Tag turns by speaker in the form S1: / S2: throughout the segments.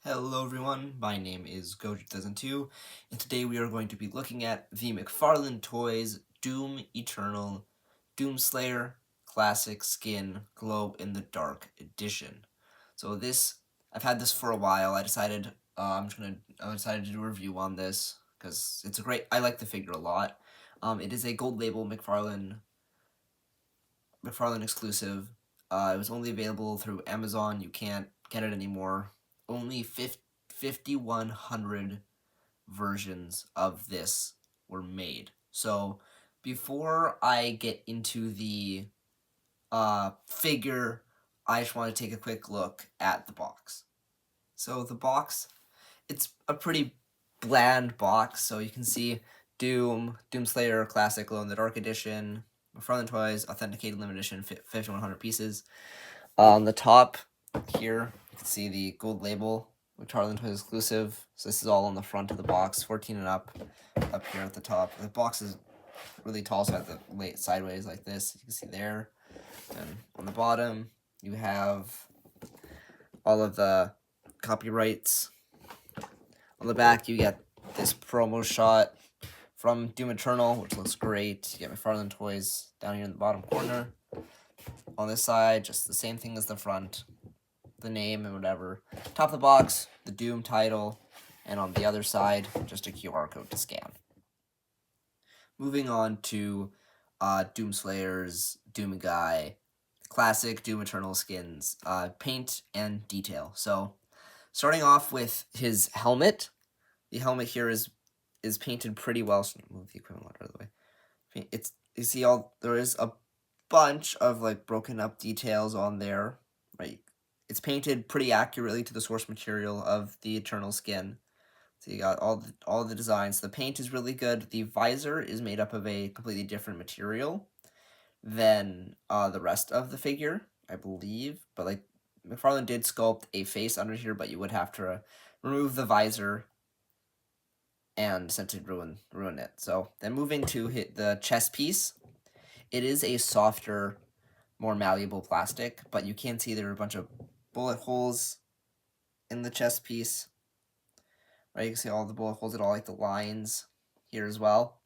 S1: Hello everyone, my name is Gojo2002, and today we are going to be looking at the McFarlane Toys Doom Eternal Doomslayer Classic Skin Glow in the Dark Edition. So I've had this for a while. I decided I decided to do a review on this because I like the figure a lot. It is a gold label McFarlane exclusive. It was only available through Amazon. You can't get it anymore. Only 5,100 versions of this were made. So before I get into the figure, I just want to take a quick look at the box. So the box, it's a pretty bland box. So you can see Doomslayer Classic Glow in the Dark Edition, McFarlane Toys Authenticated Limited Edition, 5,100 pieces. On the top here, you can see the gold label, McFarlane Toys exclusive. So this is all on the front of the box, 14 and up here at the top. The box is really tall, so I have to lay it sideways like this. You can see there. And on the bottom, you have all of the copyrights. On the back, you get this promo shot from Doom Eternal, which looks great. You get McFarlane Toys down here in the bottom corner. On this side, just the same thing as the front, the name and whatever. Top of the box, the Doom title, and on the other side, just a QR code to scan. Moving on to Doomslayer's Doom Guy classic Doom Eternal skins, paint and detail. So starting off with his helmet, the helmet here is painted pretty well. So move the equipment out of the way. You see there is a bunch of like broken up details on there, right? It's painted pretty accurately to the source material of the Eternal skin. So you got all the designs. The paint is really good. The visor is made up of a completely different material than the rest of the figure, I believe. But like McFarlane did sculpt a face under here, but you would have to remove the visor and essentially ruin it. So then moving to the chest piece, it is a softer, more malleable plastic, but you can see there are a bunch of bullet holes in the chest piece. Right, you can see all the bullet holes at all, like the lines here as well.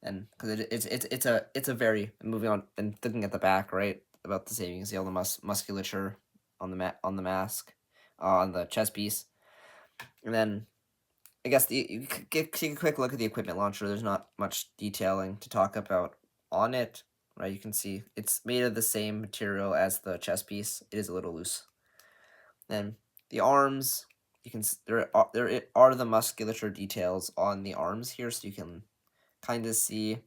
S1: And because it's a very, moving on and looking at the back, right, about the same. You can see all the musculature on the mask, on the chest piece, and then I guess you take a quick look at the equipment launcher. There's not much detailing to talk about on it, right? You can see it's made of the same material as the chest piece. It is a little loose. Then the arms, there are the musculature details on the arms here, so you can kind of see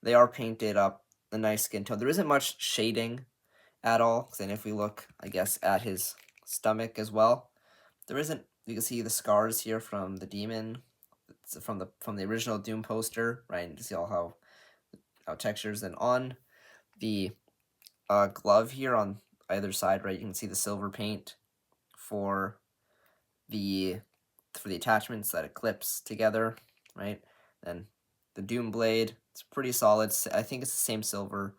S1: they are painted up a nice skin tone. There isn't much shading at all. Then if we look, I guess, at his stomach as well, there isn't. You can see the scars here from the demon, from the original Doom poster, right? You can see all how textures. And on the glove here on either side, right, you can see the silver paint for the attachments that it clips together, right? Then the Doom blade, it's pretty solid. I think it's the same silver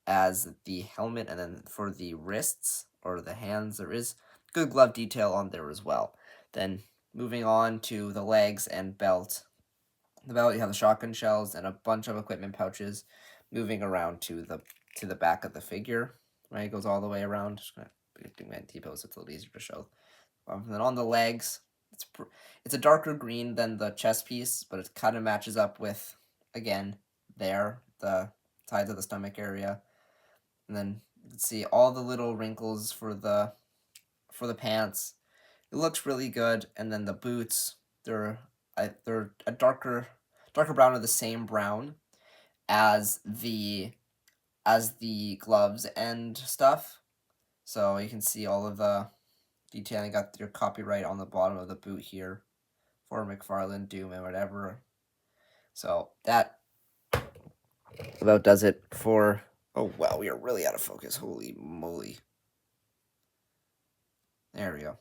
S1: as the helmet, and then for the wrists or the hands, there is good glove detail on there as well. Then moving on to the legs and belt. The belt, you have the shotgun shells and a bunch of equipment pouches moving around to the back of the figure. Right, it goes all the way around. Just gonna do my T-pose, it's a little easier to show. And then on the legs, it's a darker green than the chest piece, but it kind of matches up with, again, the sides of the stomach area. And then you can see all the little wrinkles for the pants. It looks really good. And then the boots, they're a darker brown, or the same brown as the gloves and stuff. So you can see all of the detailing. Got your copyright on the bottom of the boot here for McFarlane, Doom, and whatever. So that about does it for. Oh wow, we are really out of focus. Holy moly. There we go.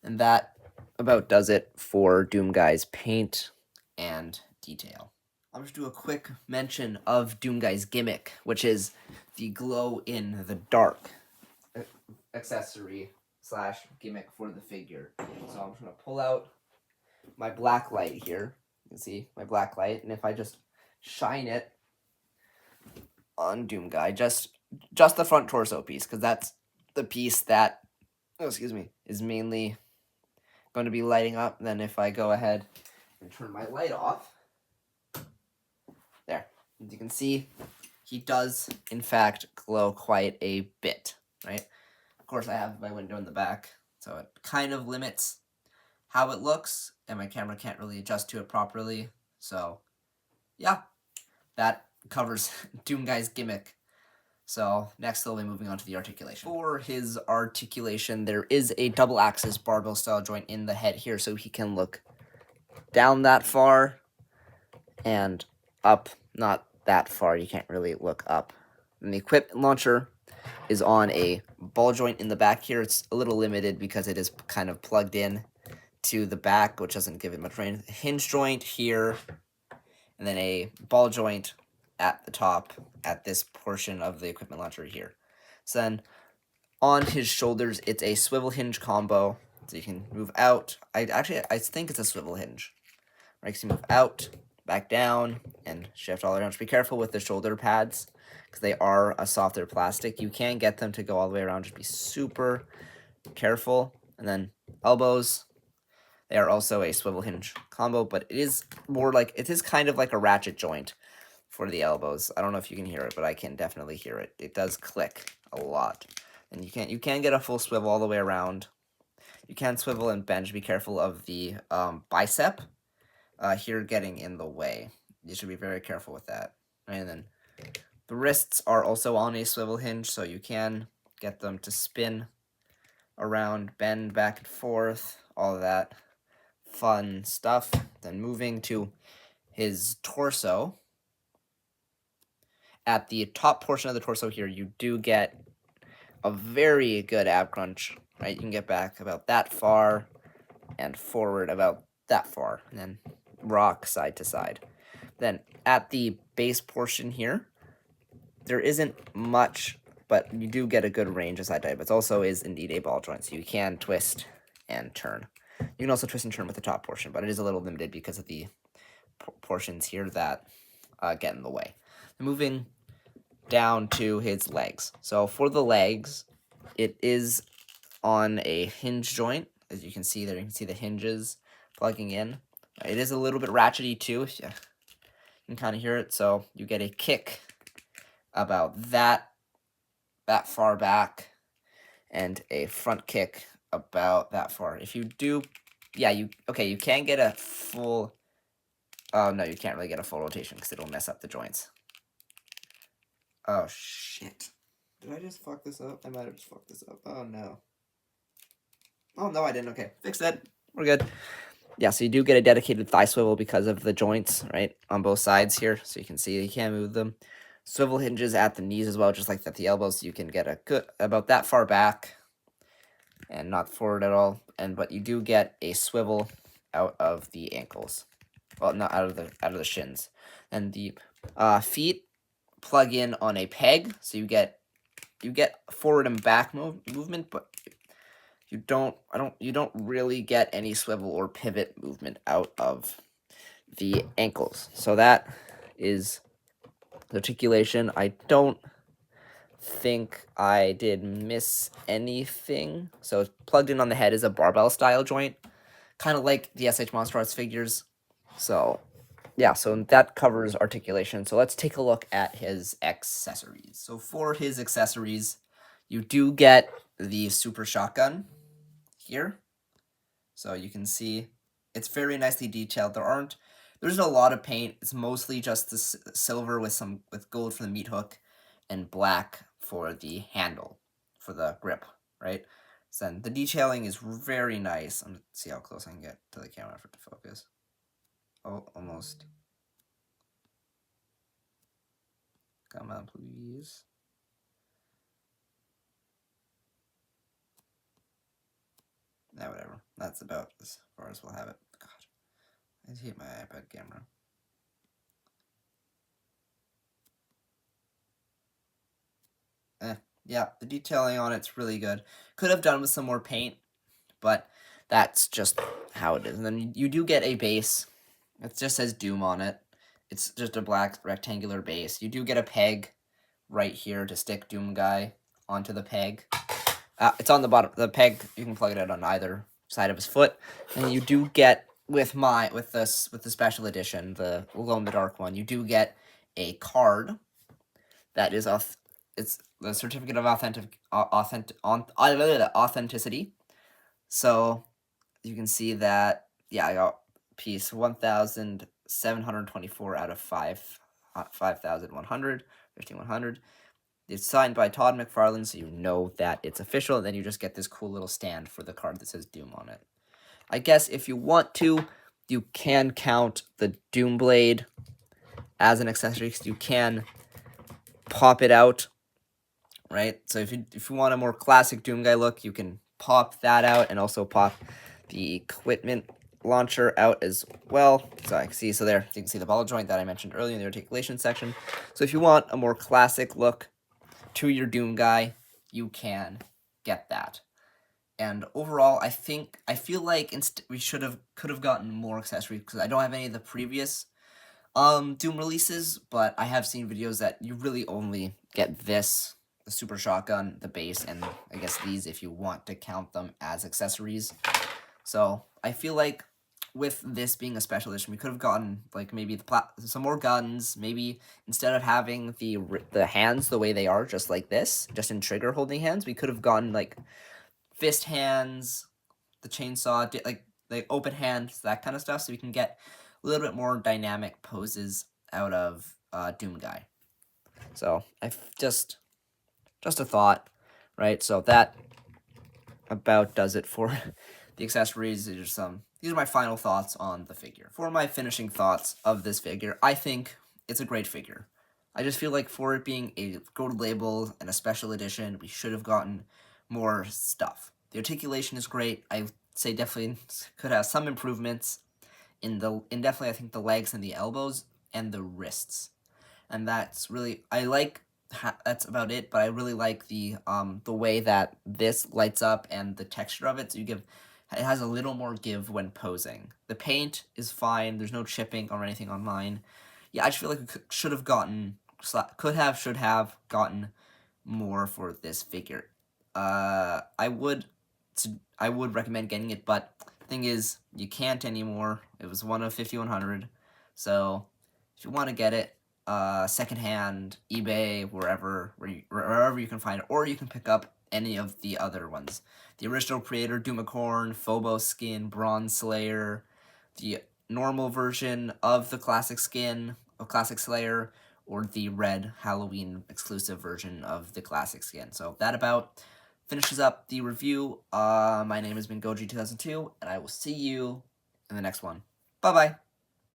S1: And that about does it for Doom Guy's paint and detail. I'll just do a quick mention of Doom Guy's gimmick, which is the glow in the dark accessory. / gimmick for the figure. So I'm just going to pull out my black light here. You can see my black light, and if I just shine it on Doom Guy, just the front torso piece, because that's the piece that, is mainly going to be lighting up. Then if I go ahead and turn my light off, there, as you can see, he does in fact glow quite a bit, right? Of course, I have my window in the back, so it kind of limits how it looks, and my camera can't really adjust to it properly. So yeah, that covers Doom Guy's gimmick. So next we'll be moving on to the articulation. For his articulation, there is a double axis barbell style joint in the head here, so he can look down that far and up not that far. You can't really look up. And the equipment launcher is on a ball joint in the back here. It's a little limited because it is kind of plugged in to the back, which doesn't give it much range. A hinge joint here, and then a ball joint at the top at this portion of the equipment launcher here. So then on his shoulders, it's a swivel hinge combo. So you can move out. I think it's a swivel hinge. Right, so you move out, back down, and shift all around. Just be careful with the shoulder pads, because they are a softer plastic. You can get them to go all the way around. Just be super careful. And then elbows, they are also a swivel hinge combo, but it is more like, it is kind of like a ratchet joint for the elbows. I don't know if you can hear it, but I can definitely hear it. It does click a lot. And you can get a full swivel all the way around. You can swivel and bend. Be careful of the bicep here getting in the way. You should be very careful with that. And then the wrists are also on a swivel hinge, so you can get them to spin around, bend back and forth, all of that fun stuff. Then moving to his torso. At the top portion of the torso here, you do get a very good ab crunch, right? You can get back about that far and forward about that far, and then rock side to side. Then at the base portion here, there isn't much, but you do get a good range of side dive. It also is indeed a ball joint, so you can twist and turn. You can also twist and turn with the top portion, but it is a little limited because of the portions here that get in the way. Moving down to his legs. So for the legs, it is on a hinge joint. As you can see there, you can see the hinges plugging in. It is a little bit ratchety too. You can kind of hear it. So you get a kick about that far back, and a front kick about that far. If you do, yeah, you can get a full, oh no, you can't really get a full rotation because it'll mess up the joints. Oh shit. Did I just fuck this up? I might have just fucked this up. Oh no. Oh no, I didn't. Okay, fixed it. We're good. Yeah, so you do get a dedicated thigh swivel because of the joints, right, on both sides here. So you can see you can't move them. Swivel hinges at the knees as well, just like at the elbows. So you can get a good, about that far back and not forward at all. But you do get a swivel out of the ankles. Well, not out of the shins. And the feet plug in on a peg, so you get forward and back movement, but you don't really get any swivel or pivot movement out of the ankles. So that is the articulation. I don't think I did miss anything. So plugged in on the head is a barbell style joint, kind of like the SH Monster Arts figures. So yeah, so that covers articulation. So let's take a look at his accessories. So for his accessories, you do get the super shotgun here. So you can see it's very nicely detailed. There's a lot of paint. It's mostly just the silver with gold for the meat hook and black for the handle, for the grip, right? So then the detailing is very nice. I'm gonna see how close I can get to the camera for it to focus. Oh, almost. Come on, please. Nah, whatever. That's about as far as we'll have it. God, I hate my iPad camera. Yeah, the detailing on it's really good. Could have done with some more paint, but that's just how it is. And then you do get a base. It just says Doom on it. It's just a black rectangular base. You do get a peg right here to stick Doom Guy onto the peg. It's on the bottom. The peg, you can plug it out on either side of his foot. And you do get, with the special edition, the glow in the dark one, you do get a card that is it's the certificate of authenticity. So you can see that, yeah, I got piece 1,724 out of 5,100, 5,100. It's signed by Todd McFarlane, so you know that it's official, and then you just get this cool little stand for the card that says Doom on it. I guess if you want to, you can count the Doom Blade as an accessory, because you can pop it out, right? So if you want a more classic Doom Guy look, you can pop that out, and also pop the equipment launcher out as well. So I can see, so there you can see the ball joint that I mentioned earlier in the articulation section. So if you want a more classic look to your Doom Guy, you can get that. And overall, I feel like we could have gotten more accessories, because I don't have any of the previous Doom releases, but I have seen videos that you really only get this, the super shotgun, the base, and I guess these if you want to count them as accessories. So I feel like with this being a special edition, we could have gotten like maybe some more guns. Maybe instead of having the hands the way they are, just like this, just in trigger holding hands, we could have gotten like fist hands, the chainsaw, like open hands, that kind of stuff, so we can get a little bit more dynamic poses out of Doom Guy. So just a thought, right? So that about does it for the accessories. These are my final thoughts on the figure. For my finishing thoughts of this figure, I think it's a great figure. I just feel like for it being a gold label and a special edition, we should have gotten more stuff. The articulation is great. I say definitely could have some improvements in definitely I think the legs and the elbows and the wrists. And that's really, that's about it, but I really like the way that this lights up and the texture of it. So it has a little more give when posing. The paint is fine. There's no chipping or anything on mine. Yeah, I just feel like we should have gotten more for this figure. I would recommend getting it, but the thing is, you can't anymore. It was one of 5,100, so if you want to get it, secondhand, eBay, wherever you can find it, or you can pick up any of the other ones. The original creator, Doomicorn, Phobos skin, Bronze Slayer, the normal version of the classic skin of Classic Slayer, or the red Halloween exclusive version of the classic skin. So that about finishes up the review. My name has been Goji2002, and I will see you in the next one. Bye-bye.